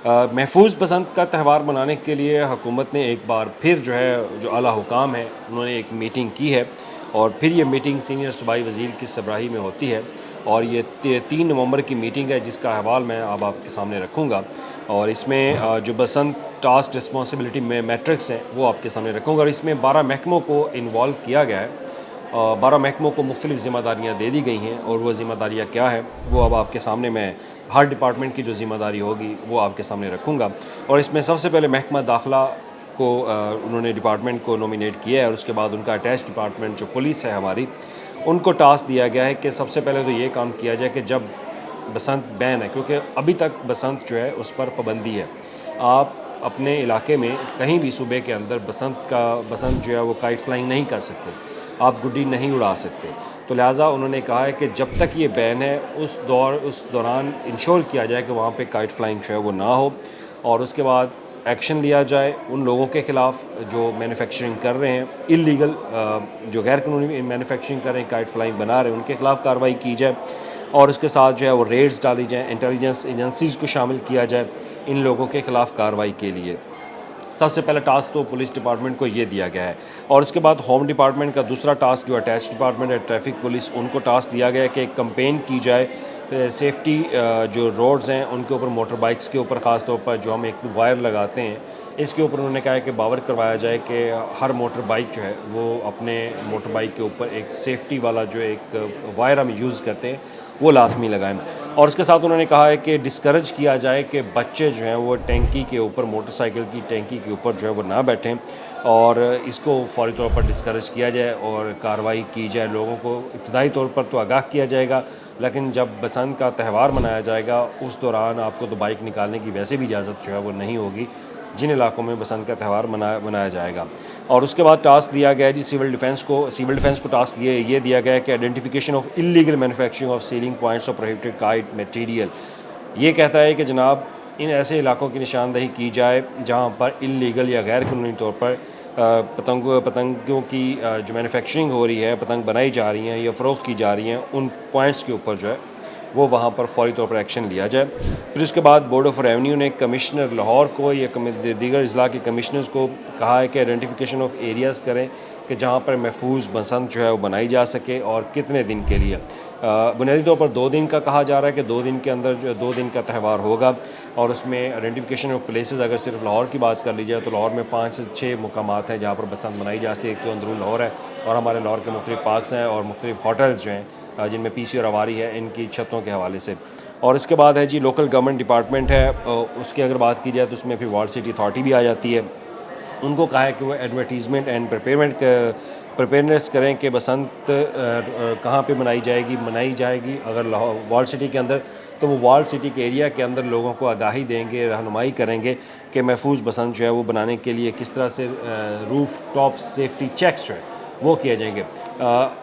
महफूज बसंत का त्यौहार मनाने के लिए हुकूमत ने एक बार फिर जो है जो आला हुकाम है उन्होंने एक मीटिंग की है और फिर ये मीटिंग सीनियर सूबाई वज़ीर की सरबराही में होती है और ये 3 नवंबर की मीटिंग है जिसका अहवाल मैं अब आपके सामने रखूँगा और इसमें जो बसंत टास्क रिस्पॉन्सिबिलिटी में मैट्रिक्स हैं वो आपके सामने रखूँगा और इसमें 12 महकमों को इन्वॉल्व किया गया है। 12 महकमों को मुख्तलिफ़ ज़िम्मेदारियाँ दे दी गई हैं और वो ज़िम्मेदारियाँ क्या है वो अब आपके सामने मैं हर डिपार्टमेंट की जो ज़िम्मेदारी होगी वो आपके सामने रखूँगा। और इसमें सबसे पहले महकमा दाखिला को उन्होंने डिपार्टमेंट को नॉमिनेट किया है और उसके बाद उनका अटैच डिपार्टमेंट जो पुलिस है हमारी, उनको टास्क दिया गया है कि सबसे पहले तो ये काम किया जाए कि जब बसंत बैन है, क्योंकि अभी तक बसंत जो है उस पर पाबंदी है। आप अपने इलाके में कहीं भी सूबे के अंदर बसंत जो है वो काइट फ्लाइंग नहीं कर सकते, आप गुड्डी नहीं उड़ा सकते। तो लिहाजा उन्होंने कहा है कि जब तक ये बैन है उस दौरान इंश्योर किया जाए कि वहाँ पे काइट फ्लाइंग जो है वो ना हो और उसके बाद एक्शन लिया जाए उन लोगों के ख़िलाफ़ जो मैन्युफैक्चरिंग कर रहे हैं इल्लीगल, जो गैर कानूनी मैन्युफैक्चरिंग कर रहे हैं, काइट फ्लाइंग बना रहे हैं, उनके ख़िलाफ़ कार्रवाई की जाए और उसके साथ जो है वो रेड्स डाली जाएँ, इंटेलिजेंस एजेंसीज़ को शामिल किया जाए इन लोगों के ख़िलाफ़ कार्रवाई के लिए। सबसे पहला टास्क तो पुलिस डिपार्टमेंट को ये दिया गया है और उसके बाद होम डिपार्टमेंट का दूसरा टास्क जो अटैच डिपार्टमेंट है ट्रैफिक पुलिस, उनको टास्क दिया गया है कि एक कंपेन की जाए सेफ्टी जो रोड्स हैं उनके ऊपर, मोटर बाइक्स के ऊपर ख़ास तौर पर जो हम एक वायर लगाते हैं इसके ऊपर उन्होंने कहा है कि बावर करवाया जाए कि हर मोटर बाइक जो है वो अपने मोटर बाइक के ऊपर एक सेफ्टी वाला जो एक वायर हम यूज़ करते हैं वो लाजमी लगाएं। और उसके साथ उन्होंने कहा है कि डिस्करेज किया जाए कि बच्चे जो हैं वो टैंकी के ऊपर, मोटरसाइकिल की टैंकी के ऊपर जो है वो ना बैठें और इसको फौरी तौर पर डिस्करेज किया जाए और कार्रवाई की जाए। लोगों को इब्तदाई तौर पर तो आगाह किया जाएगा, लेकिन जब बसंत का त्यौहार मनाया जाएगा उस दौरान आपको तो बाइक निकालने की वैसे भी इजाज़त जो है वो नहीं होगी जिन इलाकों में बसंत का त्यौहार मनाया जाएगा। और उसके बाद टास्क दिया गया है जी सिविल डिफेंस को टास्क ये दिया गया है कि identification of illegal manufacturing of ceiling points of prohibited kite material. ये कहता है कि जनाब इन ऐसे इलाकों की निशानदही की जाए जहाँ पर इलीगल या गैर कानूनी तौर पर पतंगों की जो मैन्युफैक्चरिंग हो रही है, पतंग बनाई जा रही हैं या फ़रोख्त की जा रही हैं, उन पॉइंट्स के ऊपर जो है वो वहाँ पर फौरी तौर पर एक्शन लिया जाए। फिर उसके बाद बोर्ड ऑफ रेवेन्यू ने कमिश्नर लाहौर को या दीगर अजला के कमिश्नर्स को कहा है कि आइडेंटिफिकेशन ऑफ एरियाज़ करें कि जहाँ पर महफूज बसंत जो है वो बनाई जा सके और कितने दिन के लिए। बुनियादी तौर पर 2 दिन का कहा जा रहा है कि 2 दिन के अंदर जो 2 दिन का त्यौहार होगा और उसमें आइडेंटिफिकेशन ऑफ प्लेसेस, अगर सिर्फ लाहौर की बात कर ली जाए तो लाहौर में 5 से 6 मुकामात हैं जहाँ पर बसंत मनाई जा सकती है। एक तो अंदरून लाहौर है और हमारे लाहौर के मुख्तलिफ पार्क्स हैं और मुख्तलिफ होटल्स जो हैं जिनमें पीसी और अवारी है, इनकी छतों के हवाले से। और इसके बाद है जी लोकल गवर्नमेंट डिपार्टमेंट है, उसकी अगर बात की जाए तो उसमें फिर वार्ड सिटी अथॉरिटी भी आ जाती है। उनको कहा है कि वो एडवर्टीज़मेंट एंड प्रिपेयरनेस करें कि बसंत कहाँ पे मनाई जाएगी। अगर लाहौर वॉल्ड सिटी के अंदर तो वो वॉल्ड सिटी के एरिया के अंदर लोगों को आगाही देंगे, रहनुमाई करेंगे कि महफूज बसंत जो है वो बनाने के लिए किस तरह से रूफ टॉप सेफ्टी चेक्स जो है वो किए जाएंगे।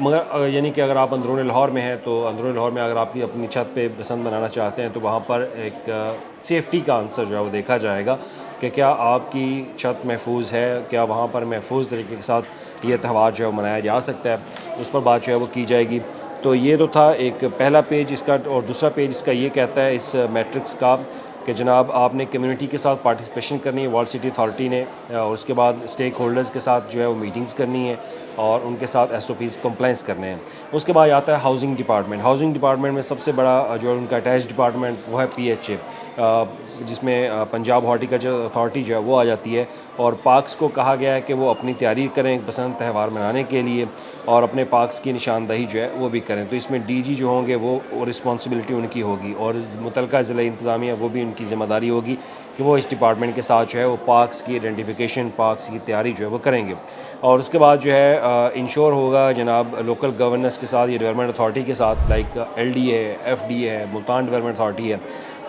मगर यानी कि अगर आप अंदरून लाहौर में हैं तो अंदरून लाहौर में अगर आपकी अपनी छत पे बसंत बनाना चाहते हैं तो वहाँ पर एक सेफ्टी का आंसर जो है वो देखा जाएगा कि क्या आपकी छत महफूज है, क्या वहाँ पर महफूज तरीके के साथ ये त्यौहार जो है मनाया जा सकता है, उस पर बात जो है वो की जाएगी। तो ये तो था एक पहला पेज इसका। और दूसरा पेज इसका ये कहता है इस मैट्रिक्स का कि जनाब आपने कम्युनिटी के साथ पार्टिसिपेशन करनी है वॉल्ड सिटी अथॉरिटी ने, और उसके बाद स्टेक होल्डर्स के साथ जो है वो मीटिंग्स करनी है और उनके साथ SOPs कंप्लाइंस करने हैं। उसके बाद आता है हाउसिंग डिपार्टमेंट में सबसे बड़ा जो उनका अटैच डिपार्टमेंट वो है PHA, जिसमें पंजाब हॉर्टिकल्चर अथॉरिटी जो है वो आ जाती है। और पार्क्स को कहा गया है कि वो अपनी तैयारी करें बसंत त्यौहार मनाने के लिए और अपने पार्क्स की निशानदही जो है वो भी करें। तो इसमें DG जो होंगे वो रिस्पॉन्सिबिलिटी उनकी होगी और मुतलका ज़िला इंतज़ामिया वो भी उनकी ज़िम्मेदारी होगी कि वो इस डिपार्टमेंट के साथ जो है वो पार्क्स की आइडेंटिफिकेशन, पार्क्स की तैयारी जो है वो करेंगे। और उसके बाद जो है इंश्योर होगा जनाब लोकल गवर्नेंस के साथ, ये डेवलपमेंट अथॉरिटी के साथ, लाइक LDA है, FDA है, मुल्तान डेवलपमेंट अथॉरिटी है,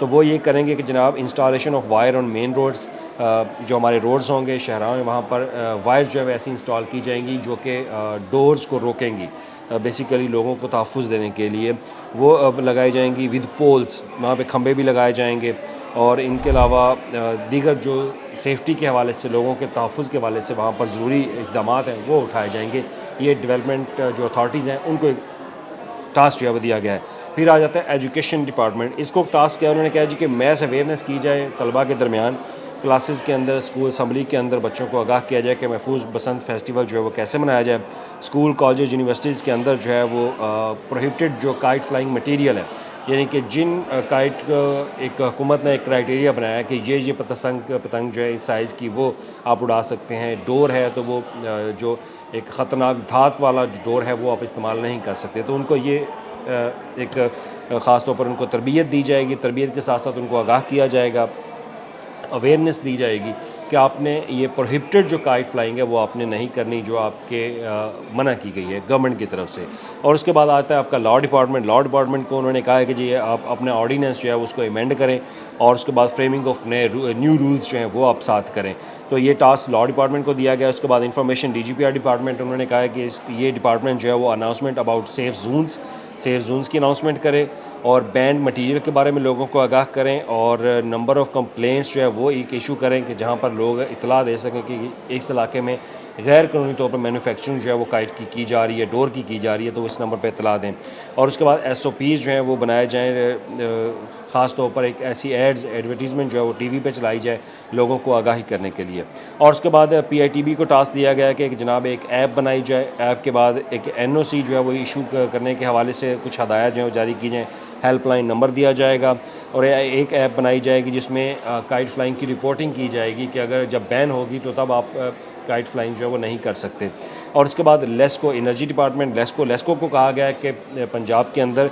तो वो ये करेंगे कि जनाब installation of wire on main roads, जो हमारे रोड्स होंगे शहरों में वहाँ पर वायर जो है ऐसी इंस्टॉल की जाएंगी जो कि डोर्स को रोकेंगी, बेसिकली लोगों को तहफ़्फ़ुज़ देने के लिए वो अब लगाई जाएंगी विद पोल्स, वहाँ पे खंबे भी लगाए जाएंगे। और इनके अलावा दीगर जो सेफ्टी के हवाले से, लोगों के तहफ़्फ़ुज़ के हवाले से वहाँ पर ज़रूरी इक़दाम हैं वो उठाए जाएंगे। ये डेवलपमेंट जो अथॉरिटीज़ हैं उनको एक टास्क जो है वो दिया गया है। फिर आ जाता है एजुकेशन डिपार्टमेंट। इसको टास्क किया उन्होंने कहा जी कि मैथ्स अवेयरनेस की जाए तलबा के दरमियान, क्लासेस के अंदर, स्कूल असम्बली के अंदर बच्चों को आगाह किया जाए कि महफूज बसंत फेस्टिवल जो है वो कैसे मनाया जाए। स्कूल, कॉलेज, यूनिवर्सिटीज़ के अंदर जो है वो प्रोहिबिटेड जो काइट फ्लाइंग मटीरियल है, यानी कि जिन काइट एक हुकूमत ने एक क्राइटेरिया बनाया कि ये पतंग जो है इस साइज़ की वो आप उड़ा सकते हैं। डोर है तो वो जो एक ख़तरनाक धात वाला डोर है वो आप इस्तेमाल नहीं कर सकते। तो उनको ये एक ख़ास तौर पर उनको तरबियत दी जाएगी, तरबियत के साथ साथ उनको आगाह किया जाएगा, अवेयरनेस दी जाएगी कि आपने ये प्रोहिबिटेड जो काइट फ्लाइंग है वो आपने नहीं करनी, जो आपके मना की गई है गवर्नमेंट की तरफ से। और उसके बाद आता है आपका लॉ डिपार्टमेंट। लॉ डिपार्टमेंट को उन्होंने कहा है कि जी आप अपने ऑर्डिनेंस जो है उसको अमेंड करें और उसके बाद फ्रेमिंग ऑफ नए न्यू रूल्स जो हैं वो आप साथ करें। तो ये टास्क लॉ डिपार्टमेंट को दिया गया। उसके बाद इंफॉर्मेशन DGPR डिपार्टमेंट, उन्होंने कहा है कि ये डिपार्टमेंट जो है वो अनाउंसमेंट अबाउट सेफ जोन्स की अनाउंसमेंट करें और बैंड मटीरियल के बारे में लोगों को आगाह करें और नंबर ऑफ़ कंप्लेंट्स जो है वो एक इशू करें कि जहाँ पर लोग इतला दे सकें कि इस इलाके में गैर कानूनी तौर पर मैन्युफैक्चरिंग जो है वो काइट की जा रही है, डोर की जा रही है, तो इस नंबर पर इतला दें। और उसके बाद SOPs जो हैं वो बनाए जाएँ, ख़ास तौर पर एक ऐसी एडवर्टीज़मेंट जो है वो TV पे चलाई जाए लोगों को आगाही करने के लिए। और उसके बाद PITB को टास्क दिया गया कि जनाब एक ऐप बनाई जाए। ऐप के बाद एक NOC जो है वो इशू करने के हवाले से कुछ हदायत जो है वो जारी की जाएँ। हेल्पलाइन नंबर दिया जाएगा और एक ऐप बनाई जाएगी जिसमें काइट फ्लाइंग की रिपोर्टिंग की जाएगी कि अगर जब बैन होगी तो तब आप काइट फ्लाइंग जो है वो नहीं कर सकते। और उसके बाद लेस्को एनर्जी डिपार्टमेंट, लेस्को को कहा गया है कि पंजाब के अंदर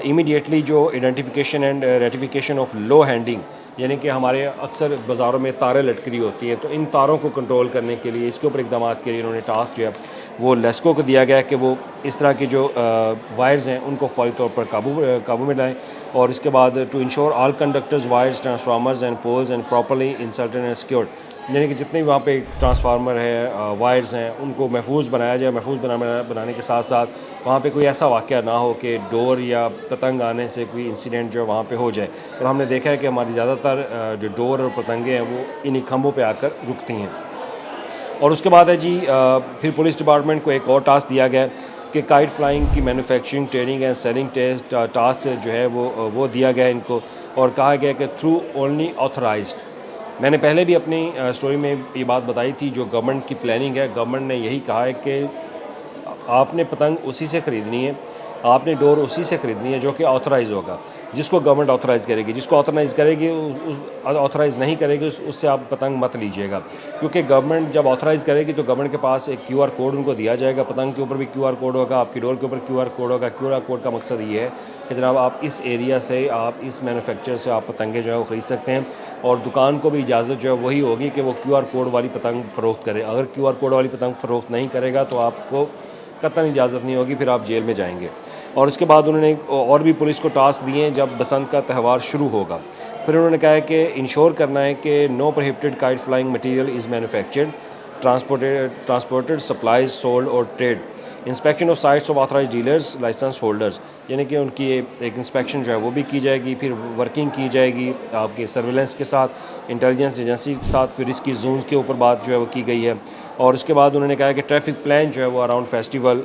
इमीडिएटली जो identification and ratification of low handing, यानी कि हमारे अक्सर बाज़ारों में तारें लटक रही होती हैं, तो इन तारों को कंट्रोल करने के लिए, इसके ऊपर इकदाम के लिए उन्होंने टास्क जो है वो लेस्को को दिया गया है कि वो इस तरह की जो वायर्स हैं उनको फौरी तौर पर काबू में लाएँ। और इसके बाद to ensure all conductors, wires, transformers and poles and properly inserted and secured, यानी कि जितने भी वहाँ पे ट्रांसफार्मर है, वायर्स हैं, उनको महफूज बनाया जाए। महफूज बनाने के साथ साथ वहाँ पे कोई ऐसा वाक़या ना हो कि डोर या पतंग आने से कोई इंसिडेंट जो है वहाँ पे हो जाए। और हमने देखा है कि हमारी ज़्यादातर जो डोर और पतंगे हैं वो इन्हीं खंभों पे आकर रुकती हैं। और उसके बाद है जी फिर पुलिस डिपार्टमेंट को एक और टास्क दिया गया कि काइट फ्लाइंग की manufacturing, training and selling task जो है वो दिया गया इनको। और कहा गया कि थ्रू ओनली ऑथराइज्ड। मैंने पहले भी अपनी स्टोरी में ये बात बताई थी, जो गवर्नमेंट की प्लानिंग है, गवर्नमेंट ने यही कहा है कि आपने पतंग उसी से ख़रीदनी है, आपने डोर उसी से ख़रीदनी है जो कि ऑथराइज़ होगा, जिसको गवर्नमेंट ऑथराइज़ करेगी। जिसको ऑथराइज़ करेगी ऑथराइज़ नहीं करेगी उससे आप पतंग मत लीजिएगा, क्योंकि गवर्नमेंट जब ऑथराइज़ करेगी तो गवर्नमेंट के पास एक QR कोड उनको दिया जाएगा। पतंग के ऊपर भी QR कोड होगा, आपकी डोर के ऊपर QR कोड होगा। QR कोड का मकसद ये है कि जनाब आप इस एरिया से, आप इस मैन्युफैक्चर से आप पतंगे जो है वो ख़रीद सकते हैं। और दुकान को भी इजाज़त जो है वही होगी कि वो QR कोड वाली पतंग फ़रोख्त करे। अगर QR कोड वाली पतंग फ़रोख्त नहीं करेगा तो आपको कतई इजाज़त नहीं होगी, फिर आप जेल में जाएंगे। और उसके बाद उन्होंने और भी पुलिस को टास्क दिए हैं जब बसंत का त्यौहार शुरू होगा। फिर उन्होंने कहा है कि इंश्योर करना है कि no prohibited kite flying material is manufactured, transported, supplies, sold और trade, inspection of sites of authorise dealers, licence holders, यानी कि उनकी एक इंस्पेक्शन जो है वो भी की जाएगी। फिर वर्किंग की जाएगी आपके सर्विलेंस के साथ, इंटेलिजेंस एजेंसी के साथ, फिर इसकी जोन्स के ऊपर बात जो है वो की गई है। और उसके बाद उन्होंने कहा कि ट्रैफिक प्लान जो है वो अराउंड फेस्टिवल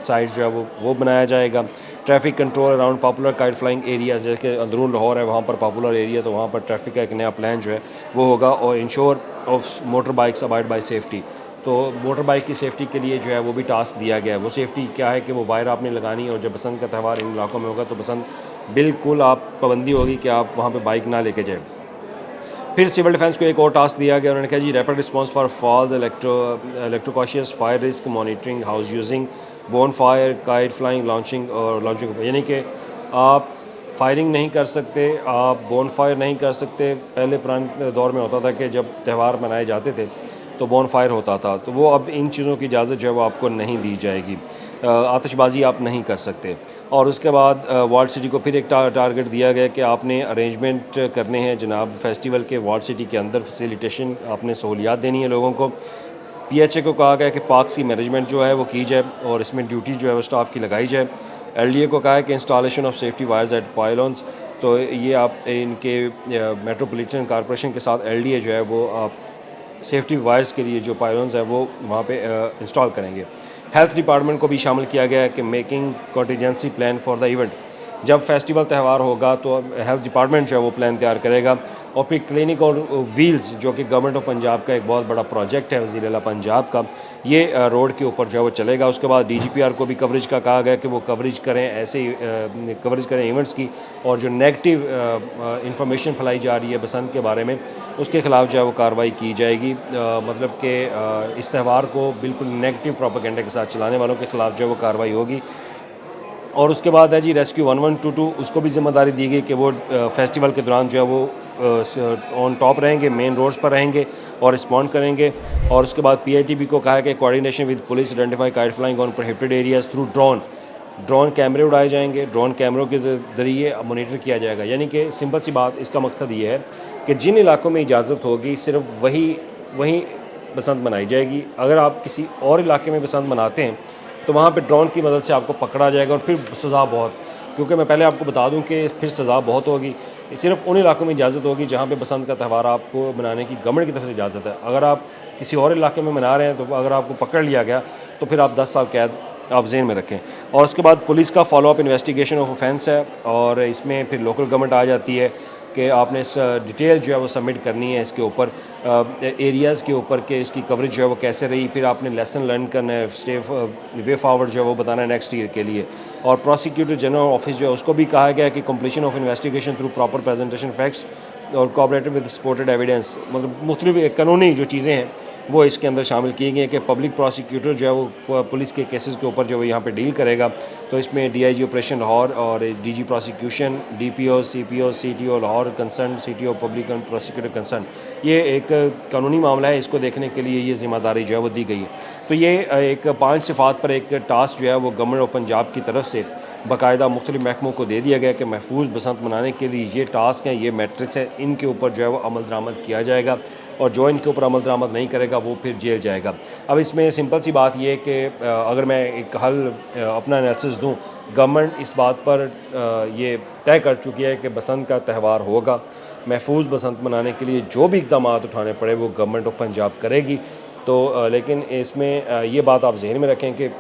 साइट्स जो है वो बनाया जाएगा। Traffic control around popular kite flying areas, जैसे अंदरून लाहौर है वहाँ पर पॉपुलर एरिया, तो वहाँ पर ट्रैफिक का एक नया प्लान जो है वो होगा। और ensure of motor bikes abide by safety, तो मोटर बाइक की सेफ्टी के लिए जो है वो भी टास्क दिया गया है। वो सेफ्टी क्या है कि वो वायर आपने लगानी है, और जब बसंत का त्यौहार इन इलाकों में होगा तो बसंत बिल्कुल आप पाबंदी होगी कि आप वहाँ पर बाइक ना लेके जाएँ। फिर सिविल डिफेंस को एक और टास्क दिया गया। उन्होंने कहा जी rapid response for falls, electrocutions fire risk monitoring, house using, bonfire, kite flying, launching, यानी कि आप फायरिंग नहीं कर सकते, आप बोन फायर नहीं कर सकते। पहले पुराने दौर में होता था कि जब त्यौहार मनाए जाते थे तो बोन फायर होता था, तो वो अब इन चीज़ों की इजाज़त जो है वो आपको नहीं दी जाएगी। आतिशबाजी आप नहीं कर सकते। और उसके बाद वार्ड सिटी को फिर एक टारगेट दिया गया कि आपने अरेंजमेंट करने हैं जनाब फेस्टिवल के वार्ड सिटी के अंदर, फैसिलिटेशन आपने सहूलियात देनी है लोगों को। PHA को कहा गया कि पार्क्स की मैनेजमेंट जो है वो की जाए और इसमें ड्यूटी जो है वो स्टाफ की लगाई जाए। LDA को कहा है कि installation of safety wires at pylons, तो ये आप इनके मेट्रोपॉलिटन कॉरपोरेशन के साथ LDA जो है वो आप सेफ्टी वायर्स के लिए जो पाइलॉन्स है वो वहाँ पे इंस्टॉल करेंगे। हेल्थ डिपार्टमेंट को भी शामिल किया गया है कि making contingency plan for the event, जब फेस्टिवल त्यौहार होगा तो हेल्थ डिपार्टमेंट जो है वो प्लान तैयार करेगा और फिर क्लिनिक और व्हील्स जो कि गवर्नमेंट ऑफ पंजाब का एक बहुत बड़ा प्रोजेक्ट है वज़ीर आला पंजाब का, ये रोड के ऊपर जो है वो चलेगा। उसके बाद DGPR को भी कवरेज का कहा गया कि वो कवरेज करें, ऐसे कवरेज करें इवेंट्स की, और जो नेगेटिव इंफॉर्मेशन फैलाई जा रही है बसंत के बारे में उसके ख़िलाफ़ जो है वो कार्रवाई की जाएगी। मतलब कि इस त्यौहार को बिल्कुल नेगेटिव प्रोपेगेंडा के साथ चलाने वालों के ख़िलाफ़ जो है वो कार्रवाई होगी। और उसके बाद है जी रेस्क्यू 1122, उसको भी ज़िम्मेदारी दी गई कि वो फेस्टिवल के दौरान जो है वो ऑन टॉप रहेंगे, मेन रोड्स पर रहेंगे और रिस्पॉन्ड करेंगे। और उसके बाद PITB को कहा है कि coordination with police identify kite flying on prohibited areas through drone कैमरे उड़ाए जाएंगे, ड्रोन कैमरों के ज़रिए मोनीटर किया जाएगा। यानी कि सिंपल सी बात, इसका मकसद ये है कि जिन इलाकों में इजाज़त होगी सिर्फ वहीं बसंत मनाई जाएगी। अगर आप किसी और इलाके में बसंत मनाते हैं तो वहाँ पे ड्रोन की मदद से आपको पकड़ा जाएगा और फिर सज़ा बहुत, क्योंकि मैं पहले आपको बता दूं कि फिर सज़ा बहुत होगी। सिर्फ उन इलाकों में इजाज़त होगी जहाँ पे बसंत का त्यौहार आपको मनाने की गवर्नमेंट की तरफ से इजाज़त है। अगर आप किसी और इलाके में मना रहे हैं तो अगर आपको पकड़ लिया गया तो फिर आप 10 साल कैद आप जेन में रखें। और उसके बाद पुलिस का फॉलोअप इन्वेस्टिगेशन ऑफ ऑफेंस है और इसमें फिर लोकल गवर्नमेंट आ जाती है कि आपने इस डिटेल जो है वो सबमिट करनी है इसके ऊपर, एरियाज़ के ऊपर कि इसकी कवरेज जो है वो कैसे रही। फिर आपने लेसन लर्न करना है, स्टेप वे फॉरवर्ड जो है वो बताना है नेक्स्ट ईयर के लिए। और प्रोसिक्यूटर जनरल ऑफिस जो है उसको भी कहा गया कि completion of investigation through proper presentation facts और कोऑपरेटिव विद सपोर्टेड एविडेंस, मतलब मुख्तलिफ कानूनी जो चीज़ें हैं वो इसके अंदर शामिल की गई हैं कि पब्लिक प्रोसिक्यूटर जो है वो पुलिस के केसेस के ऊपर जो है यहाँ पे डील करेगा। तो इसमें DIG ऑपरेशन लाहौर और DG prosecution, DPO, CPO, CTO Lahore concern, CTO public and prosecutor concern, ये एक कानूनी मामला है, इसको देखने के लिए ये ज़िम्मेदारी जो है वो दी गई है। तो ये एक 5 सिफात पर एक टास्क जो है वो गवर्नमेंट ऑफ पंजाब की तरफ से बाकायदा मुख्तलिफ महकमों को दे दिया गया कि महफूज बसंत मनाने के लिए ये टास्क हैं, ये मैट्रिक्स है, इनके ऊपर जो है वो अमल दरामद किया जाएगा और जो इनके ऊपर अमल दरामद नहीं करेगा वो फिर जेल जाएगा। अब इसमें सिंपल सी बात ये है कि अगर मैं एक हल अपना एनालिसिस दूँ, गवर्नमेंट इस बात पर ये तय कर चुकी है कि बसंत का त्यौहार होगा। महफूज बसंत मनाने के लिए जो भी इक़दाम उठाने पड़े वो गवर्नमेंट ऑफ पंजाब करेगी। तो लेकिन इसमें ये बात आप जहन में रखें कि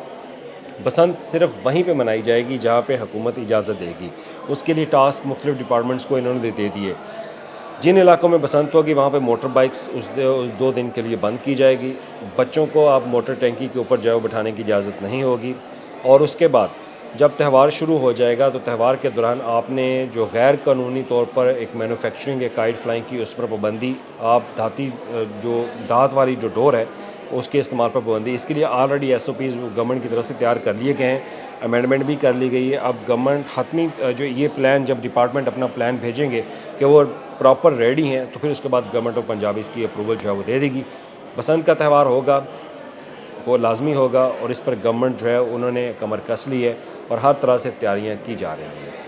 बसंत सिर्फ वहीं पे मनाई जाएगी जहाँ पे हुकूमत इजाज़त देगी। उसके लिए टास्क मुख्तलिफ डिपार्टमेंट्स को इन्होंने दे दिए। जिन इलाकों में बसंत होगी वहाँ पे मोटर बाइक्स उस 2 दिन के लिए बंद की जाएगी। बच्चों को आप मोटर टैंकी के ऊपर जो है बिठाने की इजाज़त नहीं होगी। और उसके बाद जब त्यौहार शुरू हो जाएगा तो त्यौहार के दौरान आपने जो गैर कानूनी तौर पर एक मैन्युफैक्चरिंग या काइट फ्लाइंग की उस पर पाबंदी, आप जो दाँत वाली जो डोर है उसके इस्तेमाल पर पाबंदी, इसके लिए ऑलरेडी SOPs गवर्नमेंट की तरफ से तैयार कर लिए गए हैं, अमेंडमेंट भी कर ली गई है। अब गवर्नमेंट हतमी जो ये प्लान जब डिपार्टमेंट अपना प्लान भेजेंगे कि वो प्रॉपर रेडी हैं तो फिर उसके बाद गवर्नमेंट ऑफ पंजाब इसकी अप्रूवल जो है वो दे देगी। बसंत का त्यौहार होगा, वो लाजमी होगा और इस पर गवर्नमेंट जो है उन्होंने कमर कस ली है और हर तरह से तैयारियाँ की जा रही हैं।